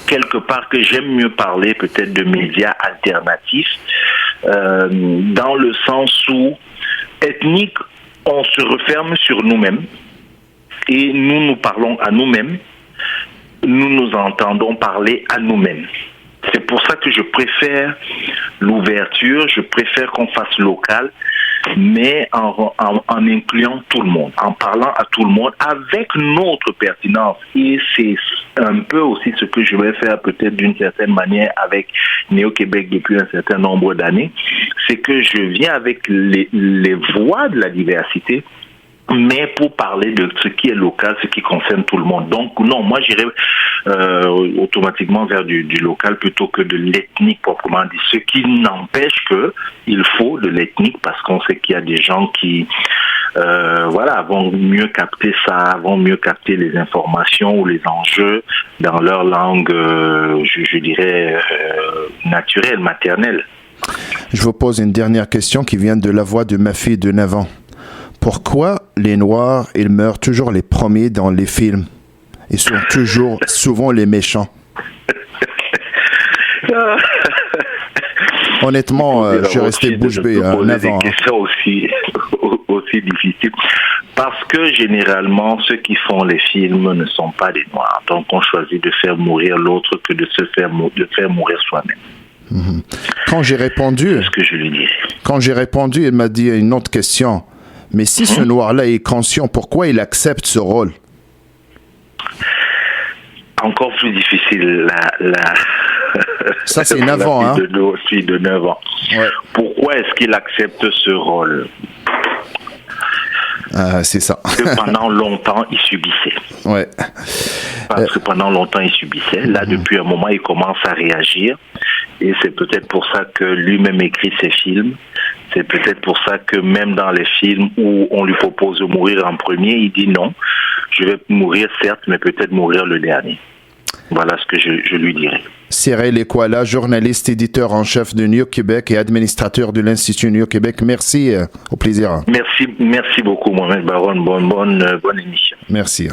quelque part que j'aime mieux parler peut-être de médias alternatifs, dans le sens où ethnique, on se referme sur nous-mêmes et nous parlons à nous-mêmes, nous entendons parler à nous-mêmes. C'est pour ça que je préfère l'ouverture, je préfère qu'on fasse local, mais en incluant tout le monde, en parlant à tout le monde avec notre pertinence. Et c'est un peu aussi ce que je vais faire peut-être d'une certaine manière avec Néo-Québec depuis un certain nombre d'années, c'est que je viens avec les voix de la diversité, mais pour parler de ce qui est local, ce qui concerne tout le monde. Donc non, moi j'irais automatiquement vers du local plutôt que de l'ethnique proprement dit. Ce qui n'empêche que il faut de l'ethnique parce qu'on sait qu'il y a des gens qui vont mieux capter ça, vont mieux capter les informations ou les enjeux dans leur langue, je dirais, naturelle, maternelle. Je vous pose une dernière question qui vient de la voix de ma fille de 9 ans. Pourquoi les Noirs, ils meurent toujours les premiers dans les films? Ils sont toujours, souvent les méchants. Honnêtement, je suis resté bouche bée à 9 ans. C'est des questions aussi difficiles. Parce que généralement, ceux qui font les films ne sont pas des Noirs. Donc on choisit de faire mourir l'autre que de faire mourir soi-même. Mm-hmm. Quand j'ai répondu, c'est ce que je lui dirais. Quand j'ai répondu, il m'a dit une autre question. Mais si ce noir-là est conscient, pourquoi il accepte ce rôle? Encore plus difficile, ça c'est 9 ans, hein? De 9 ans. Ouais. Pourquoi est-ce qu'il accepte ce rôle? C'est ça. Parce que pendant longtemps, il subissait. Ouais. Parce que pendant longtemps, il subissait. Là, depuis un moment, il commence à réagir. Et c'est peut-être pour ça que lui-même écrit ses films. C'est peut-être pour ça que même dans les films où on lui propose de mourir en premier, il dit non, je vais mourir certes, mais peut-être mourir le dernier. Voilà ce que je lui dirais. Cyril Ekwala, journaliste, éditeur en chef de Néo-Québec et administrateur de l'Institut Néo-Québec. Merci, au plaisir. Merci beaucoup, Mohamed Baron. Bonne émission. Merci.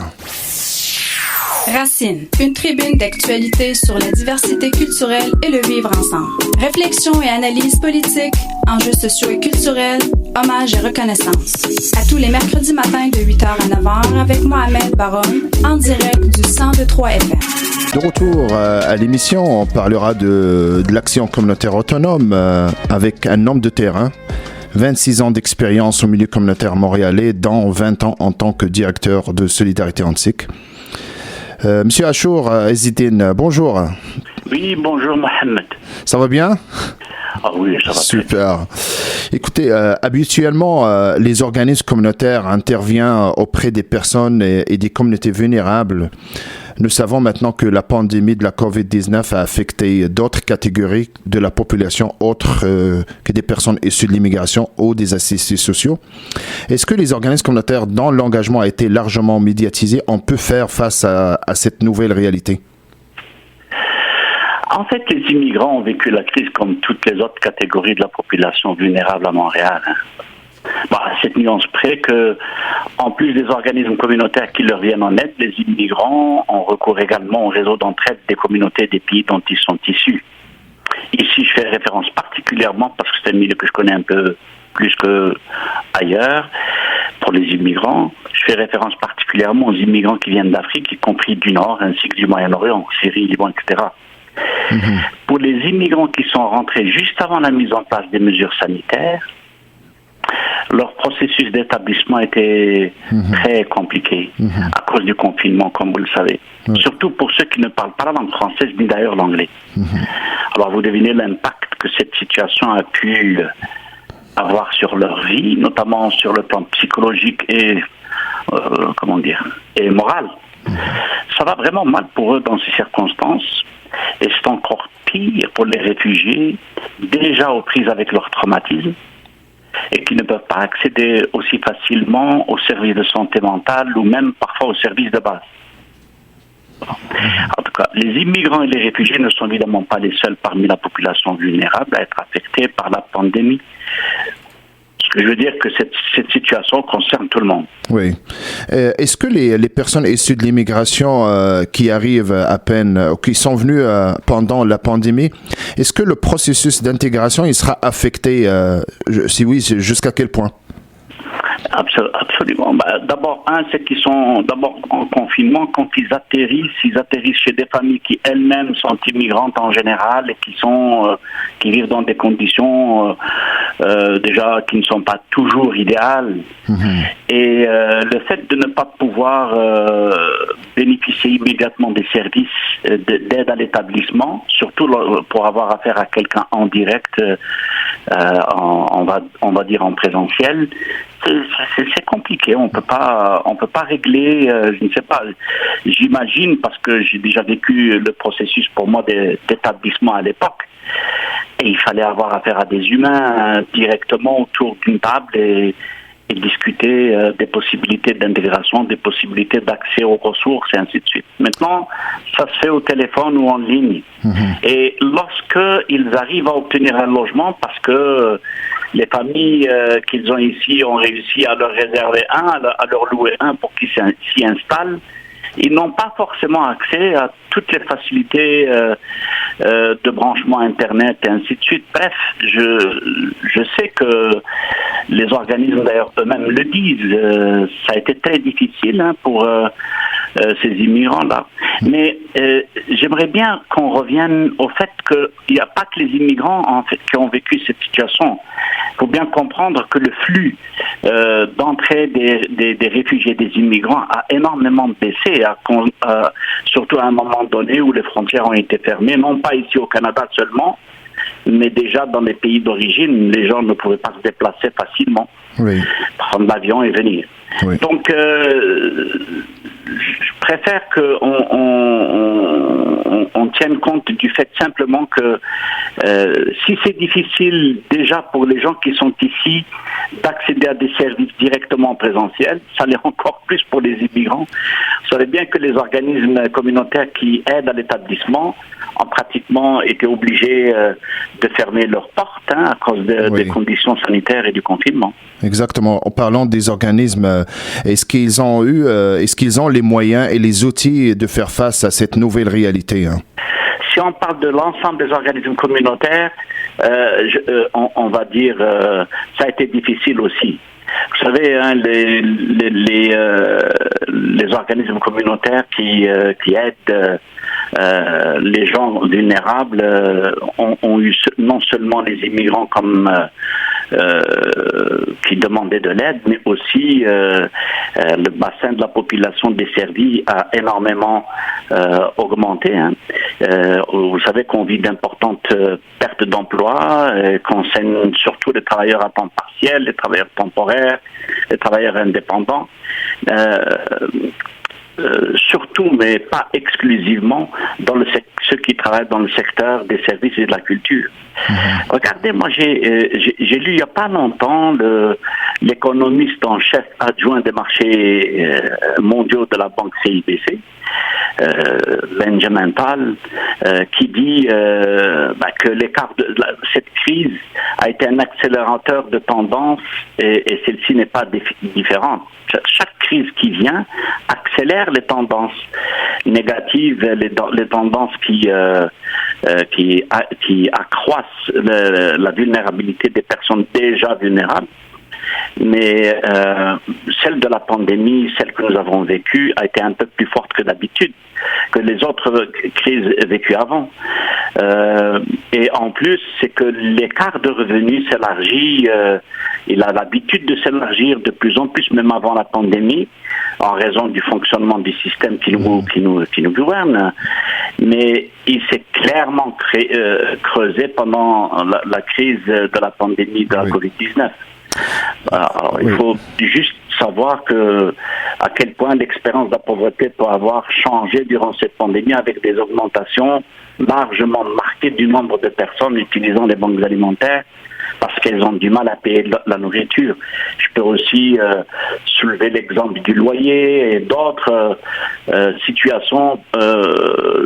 Racine, une tribune d'actualité sur la diversité culturelle et le vivre ensemble. Réflexion et analyse politique, enjeux sociaux et culturels, hommage et reconnaissance. À tous les mercredis matins de 8h à 9h avec Mohamed Baron, en direct du 102.3 FM. De retour à l'émission, on parlera de l'action communautaire autonome avec un homme de terrain. 26 ans d'expérience au milieu communautaire montréalais, dont 20 ans en tant que directeur de Solidarité Antique. Monsieur Achour Ezzedine, bonjour. Oui, bonjour Mohamed. Ça va bien? Ah oui, ça va. Super. Écoutez, habituellement, les organismes communautaires interviennent auprès des personnes et des communautés vulnérables. Nous savons maintenant que la pandémie de la COVID-19 a affecté d'autres catégories de la population autres que des personnes issues de l'immigration ou des assistés sociaux. Est-ce que les organismes communautaires dont l'engagement a été largement médiatisé, on peut faire face à cette nouvelle réalité? En fait, les immigrants ont vécu la crise comme toutes les autres catégories de la population vulnérable à Montréal. À cette nuance près que, en plus des organismes communautaires qui leur viennent en aide, les immigrants ont recours également au réseau d'entraide des communautés des pays dont ils sont issus. Ici, je fais référence particulièrement, parce que c'est un milieu que je connais un peu plus qu'ailleurs, pour les immigrants. Je fais référence particulièrement aux immigrants qui viennent d'Afrique, y compris du Nord, ainsi que du Moyen-Orient, Syrie, Liban, etc. Pour les immigrants qui sont rentrés juste avant la mise en place des mesures sanitaires, leur processus d'établissement était très compliqué à cause du confinement, comme vous le savez. Surtout pour ceux qui ne parlent pas la langue française, ni d'ailleurs l'anglais. Alors vous devinez l'impact que cette situation a pu avoir sur leur vie, notamment sur le plan psychologique et, et moral. Ça va vraiment mal pour eux dans ces circonstances. Et c'est encore pire pour les réfugiés, déjà aux prises avec leur traumatisme, et qui ne peuvent pas accéder aussi facilement aux services de santé mentale ou même parfois aux services de base. En tout cas, les immigrants et les réfugiés ne sont évidemment pas les seuls parmi la population vulnérable à être affectés par la pandémie. Ce que je veux dire que cette situation concerne tout le monde. Oui. Est-ce que les personnes issues de l'immigration qui arrivent à peine, qui sont venues pendant la pandémie, est-ce que le processus d'intégration il sera affecté? Si oui, jusqu'à quel point? Absolument. D'abord, c'est qu'ils sont d'abord en confinement. Quand ils atterrissent chez des familles qui elles-mêmes sont immigrantes en général et qui vivent dans des conditions déjà qui ne sont pas toujours idéales. Et le fait de ne pas pouvoir bénéficier immédiatement des services d'aide à l'établissement, surtout pour avoir affaire à quelqu'un en direct, on va dire en présentiel, c'est compliqué. On peut pas régler. Je ne sais pas. J'imagine, parce que j'ai déjà vécu le processus pour moi d'établissement à l'époque. Et il fallait avoir affaire à des humains directement autour d'une table et discuter des possibilités d'intégration, des possibilités d'accès aux ressources et ainsi de suite. Maintenant, ça se fait au téléphone ou en ligne. Et lorsqu'ils arrivent à obtenir un logement, parce que les familles qu'ils ont ici ont réussi à leur réserver à leur louer un pour qu'ils s'y installent, ils n'ont pas forcément accès à toutes les facilités de branchement Internet et ainsi de suite. Bref, je sais que les organismes d'ailleurs eux-mêmes le disent, ça a été très difficile pour ces immigrants-là. Mais j'aimerais bien qu'on revienne au fait qu'il n'y a pas que les immigrants en fait, qui ont vécu cette situation. Il faut bien comprendre que le flux d'entrée des réfugiés, des immigrants a énormément baissé, surtout à un moment donné où les frontières ont été fermées, non pas ici au Canada seulement, mais déjà dans les pays d'origine, les gens ne pouvaient pas se déplacer facilement, prendre l'avion et venir. Donc, je préfère qu'on tienne compte du fait simplement que si c'est difficile déjà pour les gens qui sont ici d'accéder à des services directement présentiels, ça l'est encore plus pour les immigrants. Vous savez bien que les organismes communautaires qui aident à l'établissement ont pratiquement été obligés de fermer leurs portes à cause des conditions sanitaires et du confinement. Exactement. En parlant des organismes, est-ce qu'ils ont les moyens et les outils de faire face à cette nouvelle réalité? Si on parle de l'ensemble des organismes communautaires, on va dire ça a été difficile aussi. Vous savez, les organismes communautaires qui aident les gens vulnérables ont eu non seulement les immigrants comme qui demandaient de l'aide, mais aussi le bassin de la population desservie a énormément augmenté. Vous savez qu'on vit d'importantes pertes d'emploi, concernent surtout les travailleurs à temps partiel, les travailleurs temporaires, les travailleurs indépendants. Surtout, mais pas exclusivement, ceux qui travaillent dans le secteur des services et de la culture. Regardez, moi j'ai lu il n'y a pas longtemps l'économiste en chef adjoint des marchés mondiaux de la banque CIBC Benjamin Tal, qui dit que cette crise a été un accélérateur de tendance et celle-ci n'est pas différente. Chaque crise qui vient accélère les tendances négatives, les tendances qui accroissent la vulnérabilité des personnes déjà vulnérables. Mais celle de la pandémie, celle que nous avons vécue, a été un peu plus forte que d'habitude, que les autres crises vécues avant. Et en plus, c'est que l'écart de revenus s'élargit, il a l'habitude de s'élargir de plus en plus, même avant la pandémie, en raison du fonctionnement du système qui nous gouverne. Mais il s'est clairement creusé pendant la crise de la pandémie de la COVID-19. Alors, il faut juste savoir à quel point l'expérience de la pauvreté peut avoir changé durant cette pandémie, avec des augmentations largement marquées du nombre de personnes utilisant les banques alimentaires parce qu'elles ont du mal à payer la nourriture. Je peux aussi soulever l'exemple du loyer et d'autres situations,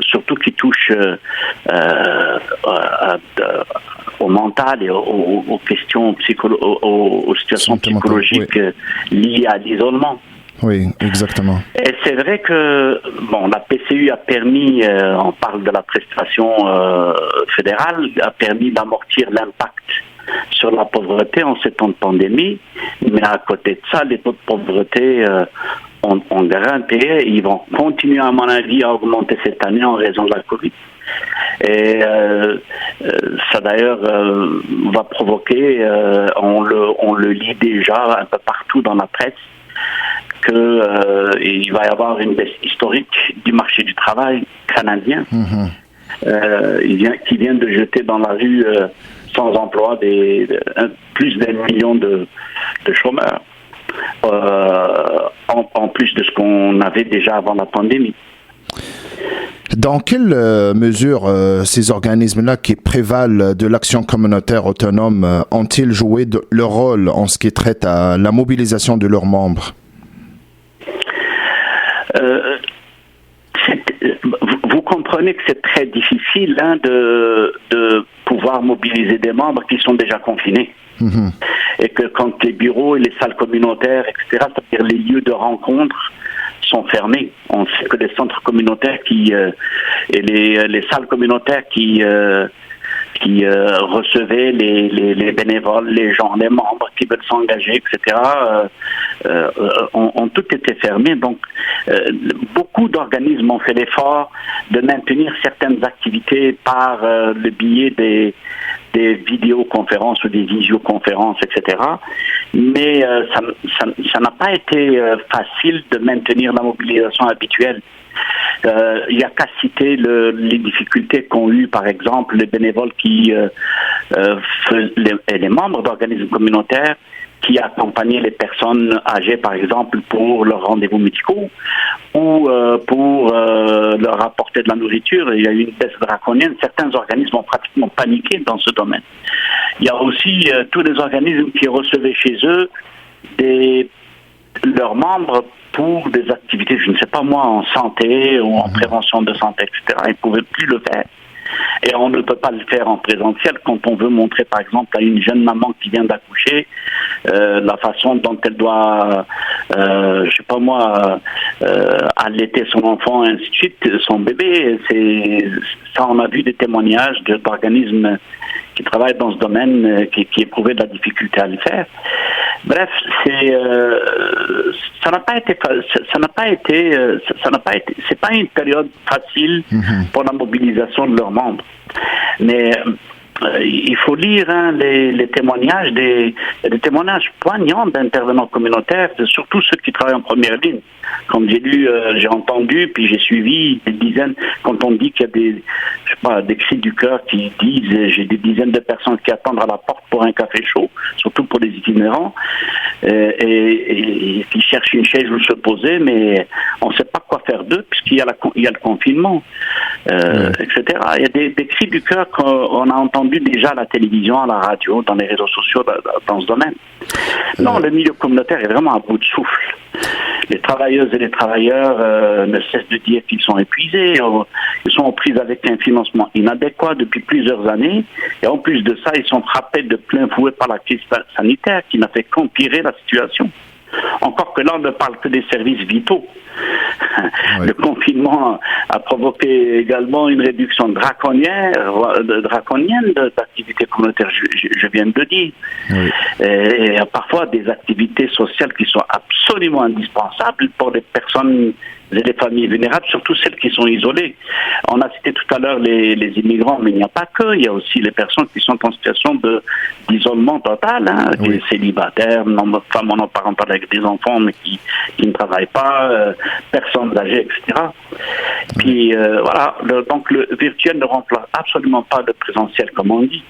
surtout qui touchent au mental et aux questions aux situations psychologiques liées à l'isolement. Oui, exactement. Et c'est vrai que la PCU a permis, on parle de la prestation fédérale, a permis d'amortir l'impact sur la pauvreté en ces temps de pandémie, mais à côté de ça, les taux de pauvreté ont grimpé et ils vont continuer, à mon avis, à augmenter cette année en raison de la Covid. Et ça d'ailleurs va provoquer, on le lit déjà un peu partout dans la presse, qu'il va y avoir une baisse historique du marché du travail canadien, qui vient de jeter dans la rue sans emploi plus d'1 million de chômeurs, en plus de ce qu'on avait déjà avant la pandémie. Dans quelle mesure ces organismes-là qui prévalent de l'action communautaire autonome ont-ils joué leur rôle en ce qui traite à la mobilisation de leurs membres? Vous comprenez que c'est très difficile de pouvoir mobiliser des membres qui sont déjà confinés. Et que quand les bureaux et les salles communautaires, etc., c'est-à-dire les lieux de rencontre, sont fermés. On sait que les centres communautaires et les salles communautaires qui recevaient les bénévoles, les gens, les membres qui veulent s'engager, etc., ont tout été fermés. Donc, beaucoup d'organismes ont fait l'effort de maintenir certaines activités par le biais des vidéoconférences ou des visioconférences, etc. Mais ça n'a pas été facile de maintenir la mobilisation habituelle. Il n'y a qu'à citer les difficultés qu'ont eu, par exemple, les bénévoles et les membres d'organismes communautaires qui accompagnaient les personnes âgées, par exemple, pour leurs rendez-vous médicaux ou pour leur apporter de la nourriture. Il y a eu une baisse draconienne. Certains organismes ont pratiquement paniqué dans ce domaine. Il y a aussi tous les organismes qui recevaient chez eux leurs membres pour des activités, je ne sais pas moi, en santé ou en prévention de santé, etc. Ils ne pouvaient plus le faire. Et on ne peut pas le faire en présentiel quand on veut montrer, par exemple, à une jeune maman qui vient d'accoucher la façon dont elle doit, je sais pas moi, allaiter son enfant, et ainsi de suite, son bébé. Ça, on a vu des témoignages d'organismes qui travaillent dans ce domaine, qui éprouvaient de la difficulté à le faire. Bref, ça n'a pas été, c'est pas une période facile pour la mobilisation de leurs membres. Mais il faut lire les témoignages, des témoignages poignants d'intervenants communautaires, surtout ceux qui travaillent en première ligne. Comme j'ai lu, j'ai entendu, puis j'ai suivi des dizaines, quand on dit qu'il y a des cris du cœur qui disent, j'ai des dizaines de personnes qui attendent à la porte pour un café chaud, surtout pour les itinérants, et qui cherchent une chaise où se poser, mais on ne sait pas quoi faire d'eux, puisqu'il y a le confinement, etc. Il y a des cris du cœur qu'on a entendus déjà à la télévision, à la radio, dans les réseaux sociaux, dans ce domaine. Non, le milieu communautaire est vraiment à bout de souffle. Les travailleuses et les travailleurs ne cessent de dire qu'ils sont épuisés, ils sont aux prises avec un financement inadéquat depuis plusieurs années, et en plus de ça, ils sont frappés de plein fouet par la crise sanitaire qui n'a fait qu'empirer la situation. Encore que là, on ne parle que des services vitaux. Oui. Le confinement a provoqué également une réduction draconienne d'activités communautaires, je viens de le dire. Oui. Et parfois des activités sociales qui sont absolument indispensables pour les personnes et les familles vulnérables, surtout celles qui sont isolées. On a cité tout à l'heure les immigrants, mais il n'y a pas que. Il y a aussi les personnes qui sont en situation d'isolement total, oui. Des célibataires, femmes monoparentales avec des enfants, mais qui ne travaillent pas, personnes âgées, etc. Puis voilà, donc le virtuel ne remplace absolument pas le présentiel, comme on dit.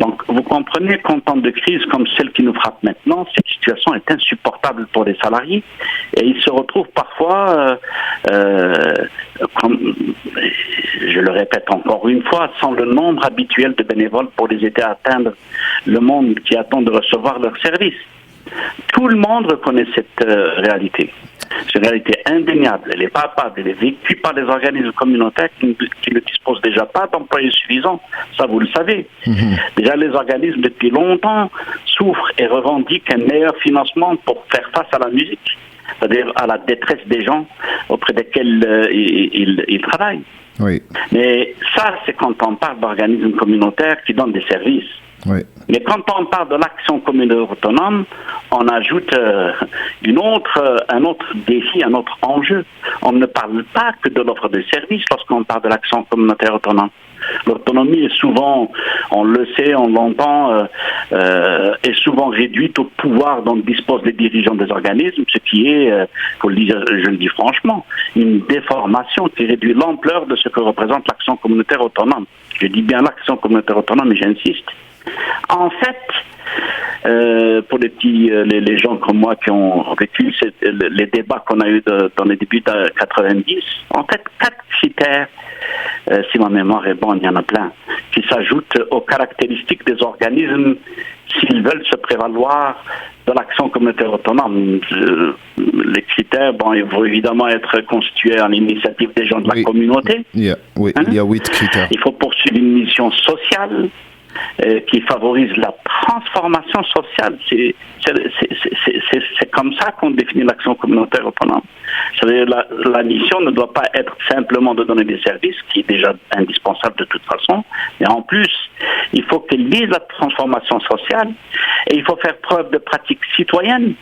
Donc, vous comprenez qu'en temps de crise comme celle qui nous frappe maintenant, cette situation est insupportable pour les salariés et ils se retrouvent parfois, comme, je le répète encore une fois, sans le nombre habituel de bénévoles pour les aider à atteindre le monde qui attend de recevoir leurs services. Tout le monde reconnaît cette réalité. C'est une réalité indéniable, elle est palpable, elle est vécue par les organismes communautaires qui ne disposent déjà pas d'employés suffisants. Ça, vous le savez. Déjà, les organismes, depuis longtemps, souffrent et revendiquent un meilleur financement pour faire face à la musique, c'est-à-dire à la détresse des gens auprès desquels ils travaillent. Oui. Mais ça, c'est quand on parle d'organismes communautaires qui donnent des services. Oui. Mais quand on parle de l'action communautaire autonome, on ajoute un autre défi, un autre enjeu. On ne parle pas que de l'offre de services lorsqu'on parle de l'action communautaire autonome. L'autonomie est souvent, on le sait, on l'entend, est souvent réduite au pouvoir dont disposent les dirigeants des organismes, ce qui est, je le dis franchement, une déformation qui réduit l'ampleur de ce que représente l'action communautaire autonome. Je dis bien l'action communautaire autonome, mais j'insiste. En fait, pour les gens comme moi qui ont vécu les débats qu'on a eus dans les débuts de 90, en fait, 4 critères, si ma mémoire est bonne, il y en a plein, qui s'ajoutent aux caractéristiques des organismes s'ils veulent se prévaloir de l'action communautaire autonome. Les critères, ils vont évidemment être constitués en initiative des gens de la communauté. Oui, il y a 8 critères. Il faut poursuivre une mission sociale qui favorise la transformation sociale. C'est comme ça qu'on définit l'action communautaire autonome. C'est-à-dire la mission ne doit pas être simplement de donner des services, qui est déjà indispensable de toute façon, mais en plus, il faut qu'elle vise la transformation sociale et il faut faire preuve de pratiques citoyennes.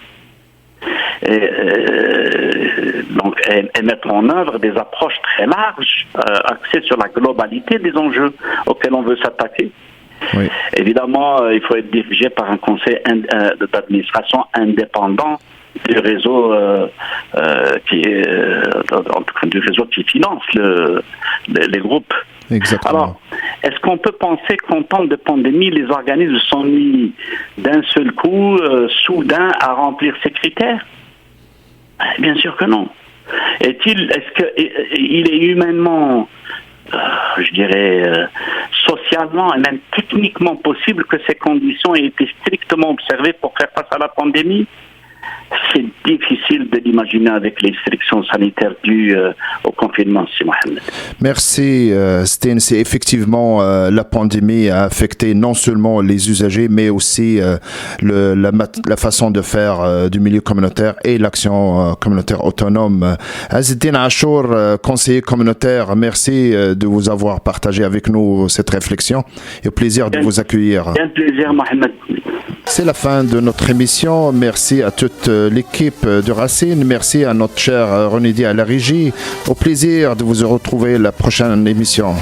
Donc, et mettre en œuvre des approches très larges, axées sur la globalité des enjeux auxquels on veut s'attaquer. Oui. Évidemment, il faut être dirigé par un conseil d'administration indépendant du réseau du réseau qui finance les groupes. Exactement. Alors, est-ce qu'on peut penser qu'en temps de pandémie, les organismes sont mis d'un seul coup, soudain, à remplir ces critères? Bien sûr que non. Est-ce qu'il est humainement, je dirais, socialement et même techniquement possible que ces conditions aient été strictement observées pour faire face à la pandémie? C'est difficile de l'imaginer avec les restrictions sanitaires dues au confinement, si Mohamed. Merci, Steen. C'est effectivement la pandémie a affecté non seulement les usagers, mais aussi la façon de faire du milieu communautaire et l'action communautaire autonome. Azzeddine Achour, conseiller communautaire, merci de vous avoir partagé avec nous cette réflexion et au plaisir de vous accueillir. Un plaisir, Mohamed. C'est la fin de notre émission. Merci à toute l'équipe de Racine. Merci à notre cher René Di à la régie. Au plaisir de vous retrouver la prochaine émission.